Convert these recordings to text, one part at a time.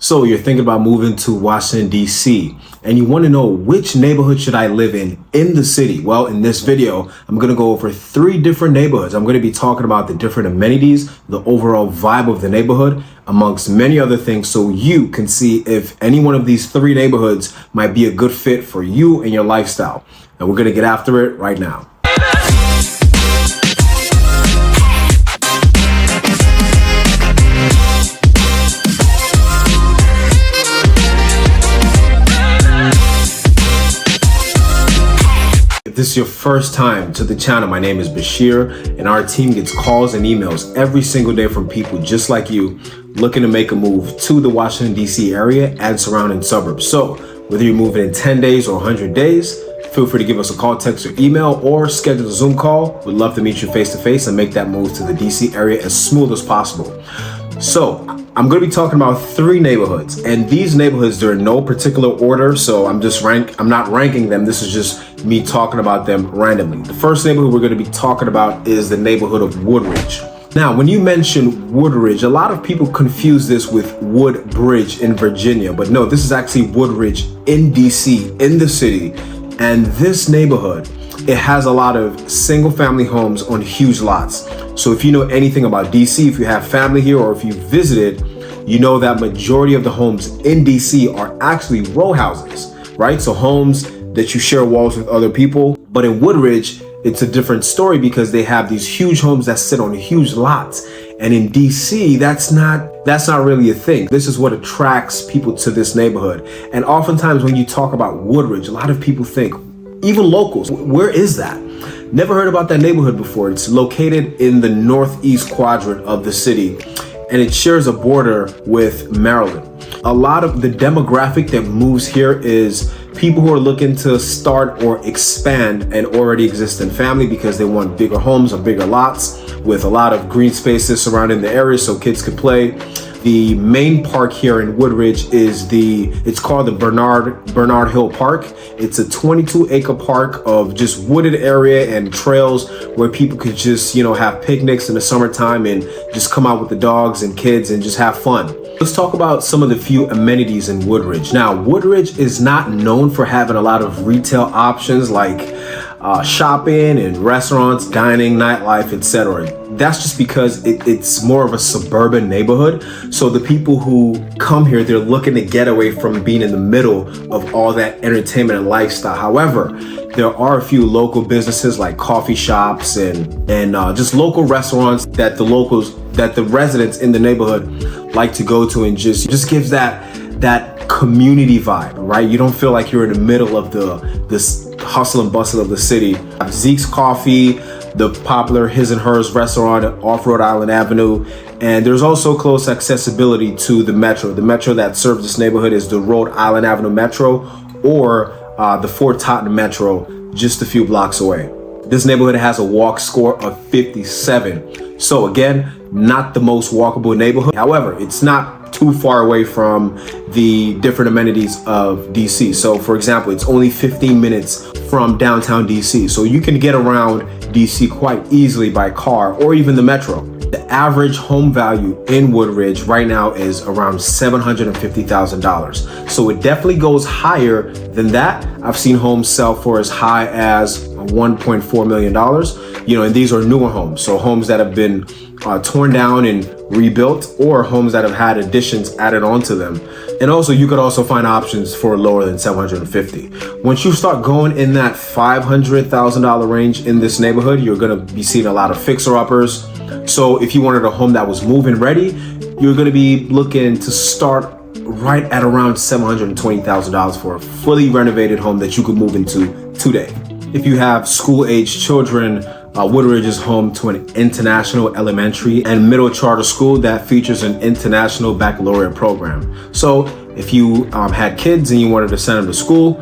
So you're thinking about moving to Washington, D.C., and you want to know which neighborhood should I live in the city? Well, in this video, I'm going to go over 3 different neighborhoods. I'm going to be talking about the different amenities, the overall vibe of the neighborhood, amongst many other things, so you can see if any one of these 3 neighborhoods might be a good fit for you and your lifestyle. And we're going to get after it right now. If this is your first time to the channel, my name is Bashir, and our team gets calls and emails every single day from people just like you looking to make a move to the Washington, D.C. area and surrounding suburbs. So whether you're moving in 10 days or 100 days, feel free to give us a call, text, or email, or schedule a Zoom call. We'd love to meet you face to face and make that move to the D.C. area as smooth as possible. So I'm going to be talking about 3 neighborhoods, and these neighborhoods, they're in no particular order. So I'm not ranking them. This is just me talking about them randomly. The first neighborhood we're going to be talking about is the neighborhood of Woodridge. Now, when you mention Woodridge, a lot of people confuse this with Woodbridge in Virginia, but no, this is actually Woodridge in DC, in the city. And this neighborhood, it has a lot of single family homes on huge lots. So if you know anything about DC, if you have family here, or if you visited, you know that majority of the homes in DC are actually row houses, right? So homes that you share walls with other people. But in Woodridge, it's a different story because they have these huge homes that sit on huge lots. And in DC, that's not really a thing. This is what attracts people to this neighborhood. And oftentimes when you talk about Woodridge, a lot of people think, even locals, where is that? Never heard about that neighborhood before. It's located in the northeast quadrant of the city, and it shares a border with Maryland. A lot of the demographic that moves here is people who are looking to start or expand an already existing family because they want bigger homes or bigger lots with a lot of green spaces surrounding the area so kids can play. The main park here in Woodridge is it's called the Bernard Hill Park. It's a 22-acre park of just wooded area and trails where people could just, have picnics in the summertime and just come out with the dogs and kids and just have fun. Let's talk about some of the few amenities in Woodridge. Now, Woodridge is not known for having a lot of retail options like shopping and restaurants, dining, nightlife, etc. That's just because it's more of a suburban neighborhood. So the people who come here, they're looking to get away from being in the middle of all that entertainment and lifestyle. However, there are a few local businesses like coffee shops and just local restaurants that the residents in the neighborhood like to go to, and just gives that community vibe, right? You don't feel like you're in the middle of this hustle and bustle of the city. Zeke's Coffee, the popular His and Hers restaurant off Rhode Island Avenue, and there's also close accessibility to the metro. The metro that serves this neighborhood is the Rhode Island Avenue Metro, or the Fort Totten Metro, just a few blocks away. This neighborhood has a walk score of 57. So again, not the most walkable neighborhood. However, it's not too far away from the different amenities of DC. So for example, it's only 15 minutes from downtown DC. So you can get around DC quite easily by car or even the metro. The average home value in Woodridge right now is around $750,000. So it definitely goes higher than that. I've seen homes sell for as high as $1.4 million. And these are newer homes. So homes that have been torn down and rebuilt, or homes that have had additions added onto them. And also, you could also find options for lower than $750,000. Once you start going in that $500,000 range in this neighborhood, you're going to be seeing a lot of fixer-uppers. So if you wanted a home that was move-in ready, you're going to be looking to start right at around $720,000 for a fully renovated home that you could move into today. If you have school-age children, Woodridge is home to an international elementary and middle charter school that features an international baccalaureate program. So if you had kids and you wanted to send them to school,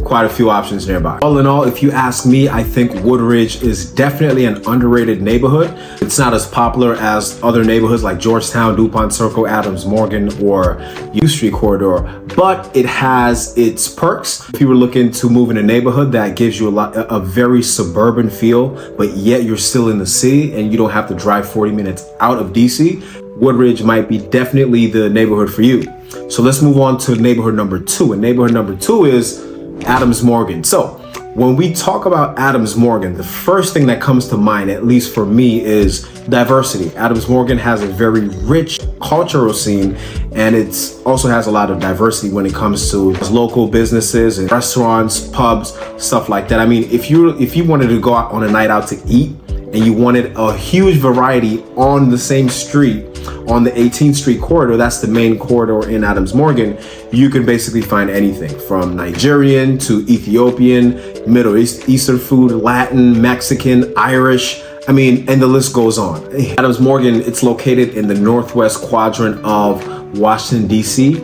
quite a few options nearby. All in all, if you ask me, I think Woodridge is definitely an underrated neighborhood. It's not as popular as other neighborhoods like Georgetown, DuPont Circle, Adams Morgan, or U Street Corridor, but it has its perks. If you were looking to move in a neighborhood that gives you a very suburban feel, but yet you're still in the city and you don't have to drive 40 minutes out of DC, Woodridge might be definitely the neighborhood for you. So let's move on to neighborhood number 2. And neighborhood number 2 is Adams Morgan. So when we talk about Adams Morgan, the first thing that comes to mind, at least for me, is diversity. Adams Morgan has a very rich cultural scene, and it also has a lot of diversity when it comes to local businesses and restaurants, pubs, stuff like that. I mean, if you wanted to go out on a night out to eat and you wanted a huge variety on the same street, on the 18th Street corridor, that's the main corridor in Adams Morgan, you can basically find anything from Nigerian to Ethiopian, Middle Eastern food, Latin, Mexican, Irish. I mean, and the list goes on. Adams Morgan, it's located in the northwest quadrant of Washington, D.C.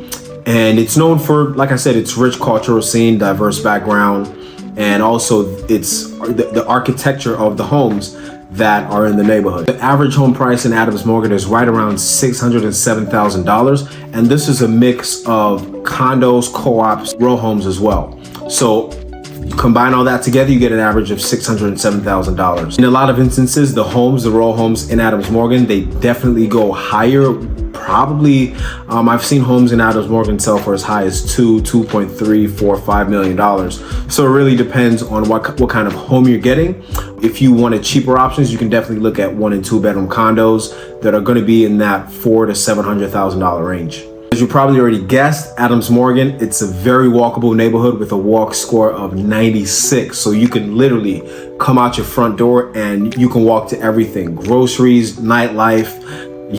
And it's known for, like I said, its rich cultural scene, diverse background, and also it's the architecture of the homes that are in the neighborhood. The average home price in Adams Morgan is right around $607,000, and this is a mix of condos, co-ops, row homes as well. So you combine all that together, you get an average of $607,000. In a lot of instances, the row homes in Adams Morgan, they definitely go higher. Probably, I've seen homes in Adams Morgan sell for as high as $2.3, $4, $5 million. So it really depends on what kind of home you're getting. If you wanted cheaper options, you can definitely look at 1 and 2 bedroom condos that are going to be in that $400,000 to $700,000 range. As you probably already guessed, Adams Morgan, it's a very walkable neighborhood with a walk score of 96. So you can literally come out your front door and you can walk to everything. Groceries, nightlife,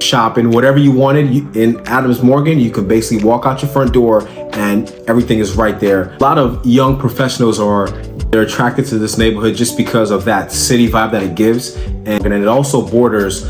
shopping, whatever you wanted in Adams Morgan, you can basically walk out your front door and everything is right there. A lot of young professionals they're attracted to this neighborhood just because of that city vibe that it gives. And it also borders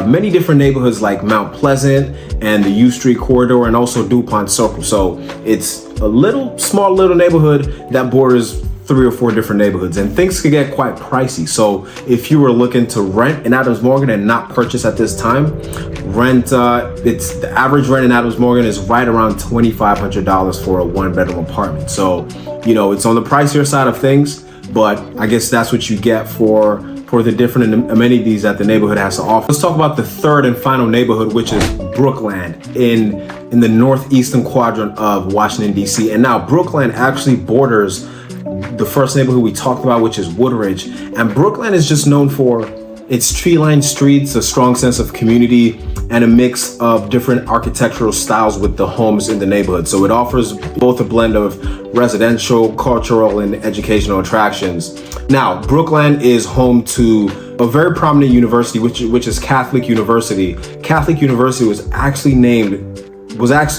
many different neighborhoods like Mount Pleasant and the U Street corridor and also DuPont Circle. So it's a small little neighborhood that borders 3 or 4 different neighborhoods, and things could get quite pricey. So if you were looking to rent in Adams Morgan and not purchase at this time, the average rent in Adams Morgan is right around $2,500 for a 1-bedroom apartment. So, it's on the pricier side of things, but I guess that's what you get for the different amenities that the neighborhood has to offer. Let's talk about the third and final neighborhood, which is Brookland in the northeastern quadrant of Washington, D.C. And now Brookland actually borders the first neighborhood we talked about, which is Woodridge. And Brookland is just known for its tree-lined streets, a strong sense of community, and a mix of different architectural styles with the homes in the neighborhood. So it offers both a blend of residential, cultural, and educational attractions. Now, Brookland is home to a very prominent university, which is Catholic University. Catholic University was actually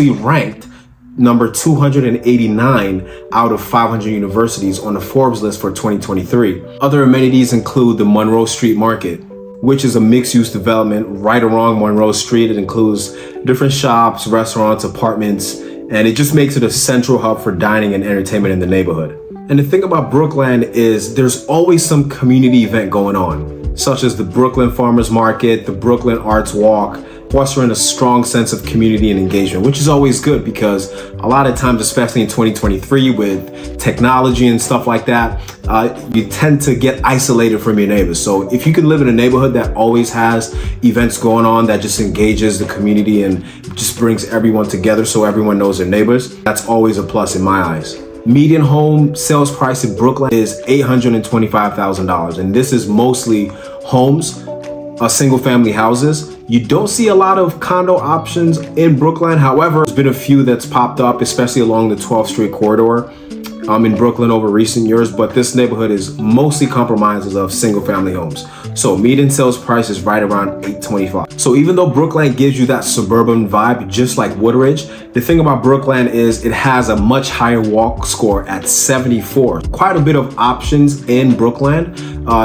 ranked number 289 out of 500 universities on the Forbes list for 2023. Other amenities include the Monroe Street Market, which is a mixed-use development right along Monroe Street. It includes different shops, restaurants, apartments, and it just makes it a central hub for dining and entertainment in the neighborhood. And the thing about Brookland is there's always some community event going on, such as the Brookland Farmers Market, the Brookland Arts Walk, fostering a strong sense of community and engagement, which is always good because a lot of times, especially in 2023 with technology and stuff like that, you tend to get isolated from your neighbors. So if you can live in a neighborhood that always has events going on that just engages the community and just brings everyone together so everyone knows their neighbors, that's always a plus in my eyes. Median home sales price in Brooklyn is $825,000, and this is mostly homes, single family houses. You don't see a lot of condo options in Brookland. However, there's been a few that's popped up, especially along the 12th Street corridor in Brooklyn over recent years, but this neighborhood is mostly compromises of single family homes. So median sales price is right around $825,000. So even though Brookland gives you that suburban vibe, just like Woodridge, the thing about Brookland is it has a much higher walk score at 74. Quite a bit of options in Brookland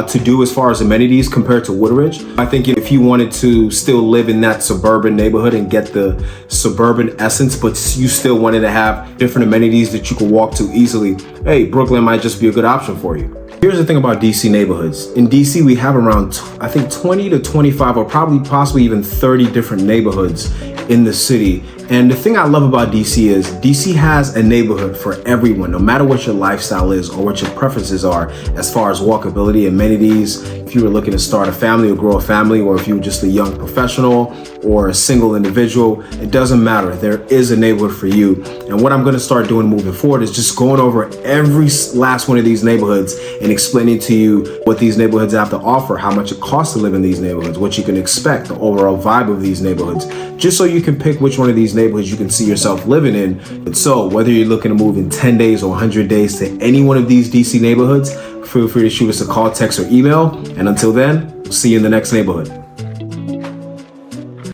to do as far as amenities compared to Woodridge. I think if you wanted to still live in that suburban neighborhood and get the suburban essence, but you still wanted to have different amenities that you could walk to easily, hey, Brookland might just be a good option for you. Here's the thing about DC neighborhoods. In DC, we have around, I think 20 to 25 or possibly even 30 different neighborhoods in the city. And the thing I love about DC is DC has a neighborhood for everyone, no matter what your lifestyle is or what your preferences are as far as walkability, amenities. If you were looking to start a family or grow a family, or if you were just a young professional or a single individual, it doesn't matter. There is a neighborhood for you. And what I'm going to start doing moving forward is just going over every last one of these neighborhoods and explaining to you what these neighborhoods have to offer, how much it costs to live in these neighborhoods, what you can expect, the overall vibe of these neighborhoods, just so you can pick which one of these neighborhoods you can see yourself living in. And so whether you're looking to move in 10 days or 100 days to any one of these DC neighborhoods, feel free to shoot us a call, text, or email. And until then, we'll see you in the next neighborhood.